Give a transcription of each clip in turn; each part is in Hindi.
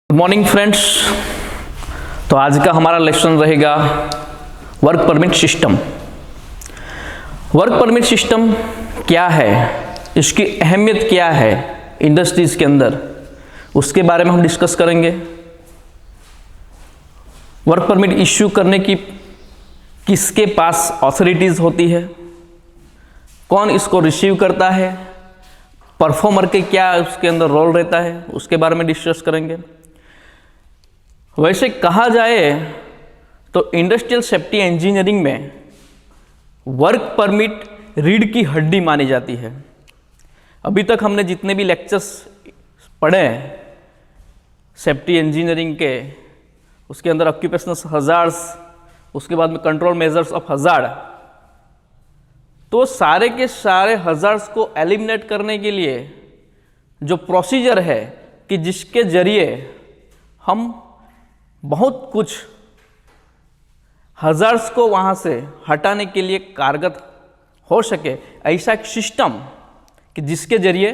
Good morning friends. तो आज का हमारा लेक्चर रहेगा work permit system. Work permit system क्या है, इसकी अहमियत क्या है इंडस्ट्रीज के अंदर, उसके बारे में हम डिस्कस करेंगे। वर्क परमिट इश्यू करने की किसके पास ऑथोरिटीज होती है, कौन इसको रिसीव करता है, परफॉर्मर के क्या उसके अंदर रोल रहता है, उसके बारे में डिस्कस करेंगे। वैसे कहा जाए तो इंडस्ट्रियल सेफ्टी इंजीनियरिंग में वर्क परमिट रीढ़ की हड्डी मानी जाती है। अभी तक हमने जितने भी लेक्चर्स पढ़े सेफ्टी इंजीनियरिंग के, उसके अंदर ऑक्यूपेशनल हजार्ड्स, उसके बाद में कंट्रोल मेजर्स ऑफ हजार्ड, तो सारे के सारे हजार्ड्स को एलिमिनेट करने के लिए जो प्रोसीजर है कि जिसके जरिए हम बहुत कुछ हजार्ड्स को वहाँ से हटाने के लिए कारगर हो सके, ऐसा एक सिस्टम कि जिसके जरिए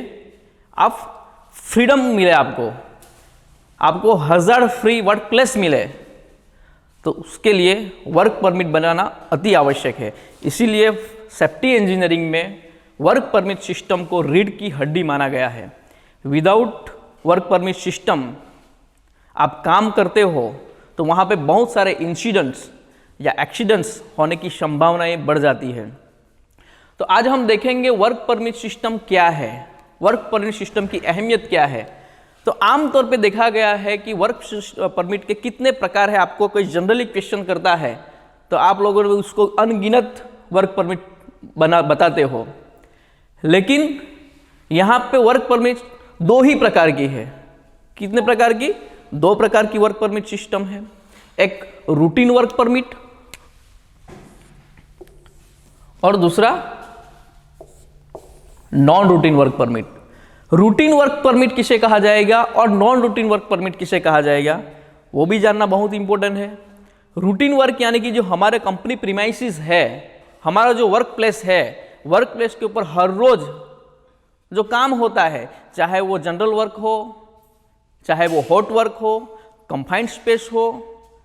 आप फ्रीडम मिले, आपको हजार्ड फ्री वर्क प्लेस मिले, तो उसके लिए वर्क परमिट बनाना अति आवश्यक है। इसीलिए सेफ्टी इंजीनियरिंग में वर्क परमिट सिस्टम को रीढ़ की हड्डी माना गया है। विदाउट वर्क परमिट सिस्टम आप काम करते हो तो वहाँ पे बहुत सारे इंसिडेंट्स या एक्सीडेंट्स होने की संभावनाएं बढ़ जाती है। तो आज हम देखेंगे वर्क परमिट सिस्टम क्या है, वर्क परमिट सिस्टम की अहमियत क्या है। तो आमतौर पे देखा गया है कि वर्क परमिट के कितने प्रकार है। आपको कोई जनरली क्वेश्चन करता है तो आप लोगों ने उसको अनगिनत वर्क परमिट बताते हो, लेकिन यहाँ पे वर्क परमिट दो ही प्रकार की है। कितने प्रकार की? दो प्रकार की वर्क परमिट सिस्टम है। एक रूटीन वर्क परमिट और दूसरा non routine work permit. Routine work permit किसे कहा जाएगा और नॉन रूटीन वर्क परमिट किसे कहा जाएगा, वो भी जानना बहुत इंपॉर्टेंट है। रूटीन वर्क यानी कि जो हमारे कंपनी प्रीमाइसिस है, हमारा जो वर्क प्लेस है, वर्क प्लेस के ऊपर हर रोज जो काम होता है, चाहे वो जनरल वर्क हो, चाहे वो हॉट वर्क हो, कंफाइंड स्पेस हो,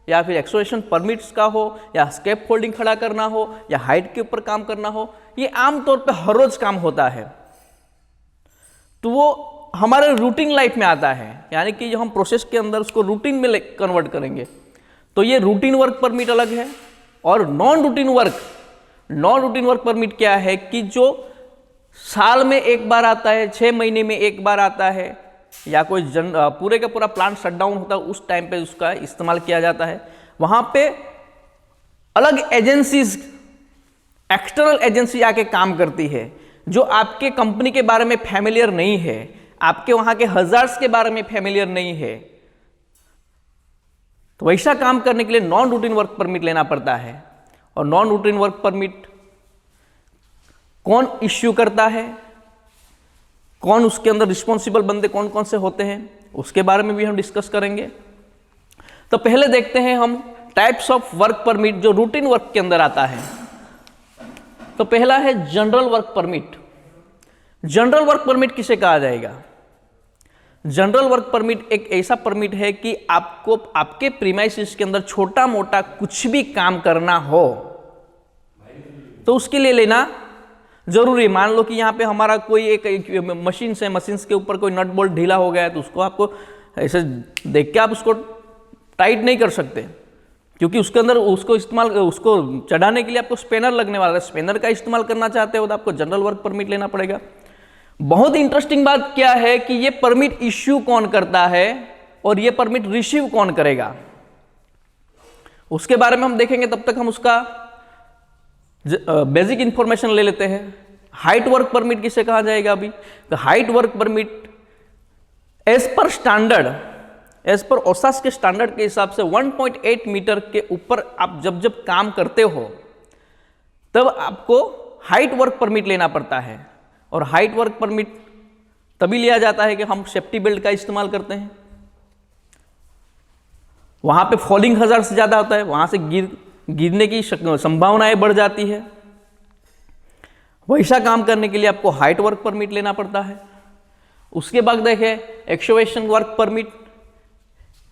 या फिर एक्सोलेशन परमिट्स का हो, या स्केप होल्डिंग खड़ा करना हो, या हाइट के ऊपर काम करना हो, ये आमतौर पे हर रोज काम होता है। तो वो हमारे रूटीन लाइफ में आता है, यानी कि जो हम प्रोसेस के अंदर उसको रूटीन में कन्वर्ट करेंगे, तो ये रूटीन वर्क परमिट अलग है। और नॉन रूटीन वर्क परमिट क्या है कि जो साल में एक बार आता है, 6 महीने में एक बार आता है, या कोई पूरे का पूरा प्लांट शटडाउन होता है उस टाइम पे उसका इस्तेमाल किया जाता है। वहां पे अलग एजेंसीज, एक्सटर्नल एजेंसी आके काम करती है, जो आपके कंपनी के बारे में फैमिलियर नहीं है, आपके वहां के हजार्ड्स के बारे में फैमिलियर नहीं है, तो वैसा काम करने के लिए नॉन रूटीन वर्क परमिट लेना पड़ता है। और नॉन रूटीन वर्क परमिट कौन इश्यू करता है, कौन उसके अंदर रिस्पॉन्सिबल बंदे कौन कौन से होते हैं, उसके बारे में भी हम डिस्कस करेंगे। तो पहले देखते हैं हम टाइप्स ऑफ वर्क परमिट जो रूटीन वर्क के अंदर आता है। तो पहला है general work permit. General work permit किसे कहा जाएगा? जनरल वर्क परमिट एक ऐसा परमिट है कि आपको आपके प्रीमाइसिस के अंदर छोटा मोटा कुछ भी काम करना हो तो उसके लिए लेना जरूरी है। मान लो कि यहाँ पे हमारा कोई एक मशीन है, मशीन्स के ऊपर कोई नट बोल्ट ढीला हो गया है, तो उसको आपको ऐसे देख के आप उसको टाइट नहीं कर सकते, क्योंकि उसके अंदर उसको चढ़ाने के लिए आपको स्पेनर लगने वाला है। स्पेनर का इस्तेमाल करना चाहते हो तो आपको जनरल वर्क परमिट लेना पड़ेगा। बहुत इंटरेस्टिंग बात क्या है कि ये परमिट इश्यू कौन करता है और ये परमिट रिसीव कौन करेगा, उसके बारे में हम देखेंगे। तब तक हम उसका बेसिक इंफॉर्मेशन ले लेते हैं। हाइट वर्क परमिट किसे कहा जाएगा? अभी तो height work permit as per ओसास के स्टैंडर्ड के हिसाब से 1.8 मीटर के ऊपर आप जब काम करते हो तब आपको हाइट वर्क परमिट लेना पड़ता है। और हाइट वर्क परमिट तभी लिया जाता है कि हम सेफ्टी बेल्ट का इस्तेमाल करते हैं। वहां पे फॉलिंग हजार्ड से ज्यादा होता है, वहां से गिरने की संभावनाएं बढ़ जाती है। वैसा काम करने के लिए आपको हाइट वर्क परमिट लेना पड़ता है। उसके बाद देखें excavation work permit.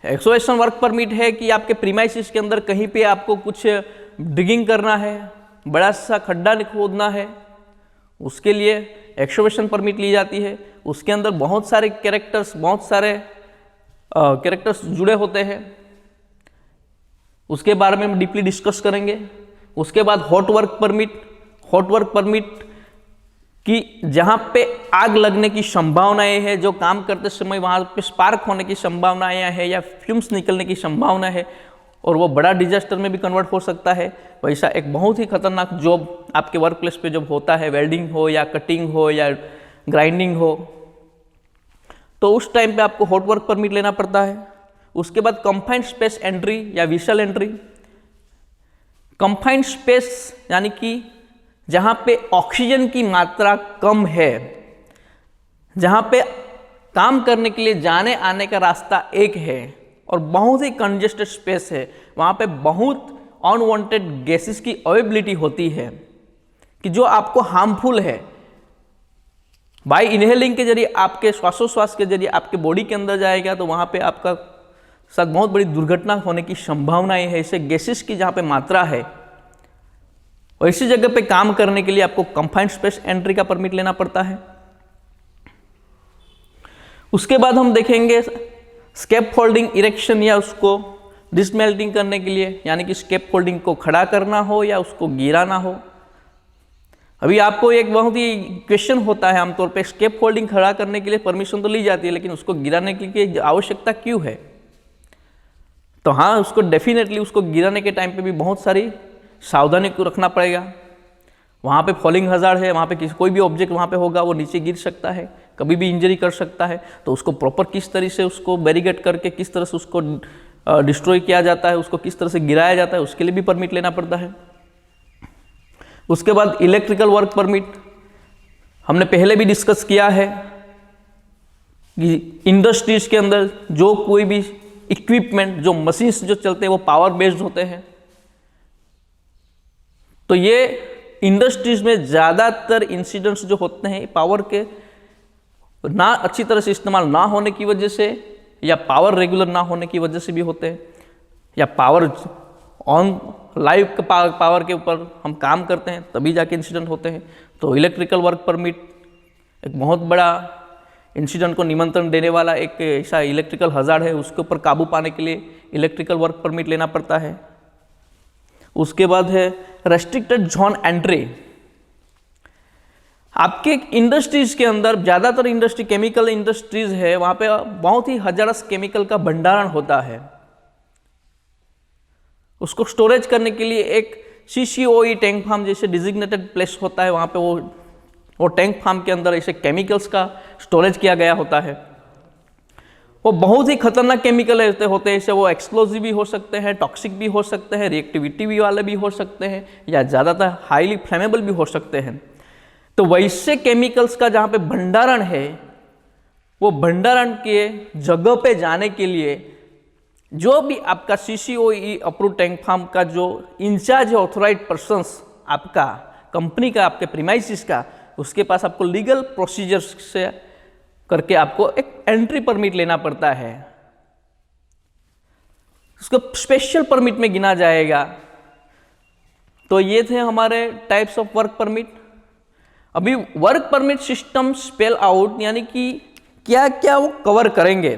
Excavation work permit है कि आपके प्रीमाइसिस के अंदर कहीं पे आपको कुछ डिगिंग करना है, बड़ा सा खड्डा खोदना है, उसके लिए एक्सकवेशन परमिट ली जाती है। उसके अंदर बहुत सारे कैरेक्टर्स जुड़े होते हैं, उसके बारे में हम डीपली डिस्कस करेंगे। उसके बाद हॉट वर्क परमिट कि जहाँ पे आग लगने की संभावनाएं है, जो काम करते समय वहाँ पे स्पार्क होने की संभावनाएं है या फ्यूम्स निकलने की संभावना है और वो बड़ा डिजास्टर में भी कन्वर्ट हो सकता है। वैसा एक बहुत ही खतरनाक जॉब आपके वर्क प्लेस पे जब होता है, वेल्डिंग हो या कटिंग हो या ग्राइंडिंग हो, तो उस टाइम पे आपको हॉट वर्क परमिट लेना पड़ता है। उसके बाद कंफाइंड स्पेस एंट्री या विशल एंट्री। कंफाइंड स्पेस यानी कि जहाँ पे ऑक्सीजन की मात्रा कम है, जहाँ पे काम करने के लिए जाने आने का रास्ता एक है और बहुत ही कंजेस्टेड स्पेस है, वहाँ पे बहुत अनवांटेड गैसेस की अवेलेबिलिटी होती है कि जो आपको हार्मफुल है। बाय इनहेलिंग के जरिए, आपके श्वासोश्वास के जरिए आपके बॉडी के अंदर जाएगा तो वहाँ पे आपका साथ बहुत बड़ी दुर्घटना होने की संभावनाएं है। ऐसे गैसेस की जहाँ पे मात्रा है, और इसी जगह पे काम करने के लिए आपको कंफाइंड स्पेस एंट्री का परमिट लेना पड़ता है। उसके बाद हम देखेंगे स्केप फोल्डिंग इरेक्शन या उसको डिसमेल्टिंग करने के लिए, यानी कि स्केप फोल्डिंग को खड़ा करना हो या उसको गिराना हो। अभी आपको एक बहुत ही क्वेश्चन होता है आमतौर पे, स्केप फोल्डिंग खड़ा करने के लिए परमिशन तो ली जाती है लेकिन उसको गिराने के लिए आवश्यकता क्यों है? तो हाँ, उसको डेफिनेटली उसको गिराने के टाइम पे भी बहुत सारी सावधानी को रखना पड़ेगा। वहाँ पे फॉलिंग हजार्ड है, वहाँ पे कोई भी ऑब्जेक्ट वहाँ पे होगा वो नीचे गिर सकता है, कभी भी इंजरी कर सकता है। तो उसको प्रॉपर किस तरह से उसको बैरिकेड करके किस तरह से उसको डिस्ट्रॉय किया जाता है, उसको किस तरह से गिराया जाता है, उसके लिए भी परमिट लेना पड़ता है। उसके बाद इलेक्ट्रिकल वर्क परमिट हमने पहले भी डिस्कस किया है कि इंडस्ट्रीज के अंदर जो कोई भी इक्विपमेंट, जो मशीन्स जो चलते हैं वो पावर बेस्ड होते हैं। तो ये इंडस्ट्रीज में ज़्यादातर इंसिडेंट्स जो होते हैं पावर के ना अच्छी तरह से इस्तेमाल ना होने की वजह से या पावर रेगुलर ना होने की वजह से भी होते हैं, या पावर ऑन लाइव के पावर के ऊपर हम काम करते हैं तभी जाके इंसिडेंट होते हैं। तो इलेक्ट्रिकल वर्क परमिट एक बहुत बड़ा इंसिडेंट को निमंत्रण देने वाला एक ऐसा इलेक्ट्रिकल हजार्ड है, उसके ऊपर काबू पाने के लिए इलेक्ट्रिकल वर्क परमिट लेना पड़ता है। उसके बाद है रेस्ट्रिक्टेड जोन एंट्री। आपके इंडस्ट्रीज के अंदर ज़्यादातर इंडस्ट्री केमिकल इंडस्ट्रीज है, वहाँ पे बहुत ही हजारस केमिकल का भंडारण होता है। उसको स्टोरेज करने के लिए एक CCOE टैंक फार्म जैसे डिजिग्नेटेड प्लेस होता है, वहाँ पे वो टैंक फार्म के अंदर ऐसे केमिकल्स का स्टोरेज किया गया होता है। वो बहुत ही खतरनाक केमिकल होते हैं, जैसे वो एक्सप्लोजिव भी हो सकते हैं, टॉक्सिक भी हो सकते हैं, रिएक्टिविटी भी वाले भी हो सकते हैं, या ज़्यादातर हाईली फ्लेमेबल भी हो सकते हैं। तो वैसे केमिकल्स का जहाँ पे भंडारण है, वो भंडारण के जगह पे जाने के लिए जो भी आपका CCOE अप्रूव टैंक फार्म का जो इंचार्ज है, ऑथोराइज पर्सन्स आपका कंपनी का, आपके प्रीमाइसिस का, उसके पास आपको लीगल प्रोसीजर्स से करके आपको एक एंट्री परमिट लेना पड़ता है। उसको स्पेशल परमिट में गिना जाएगा। तो ये थे हमारे टाइप्स ऑफ वर्क परमिट। अभी work permit system spell out, यानी कि क्या क्या वो कवर करेंगे।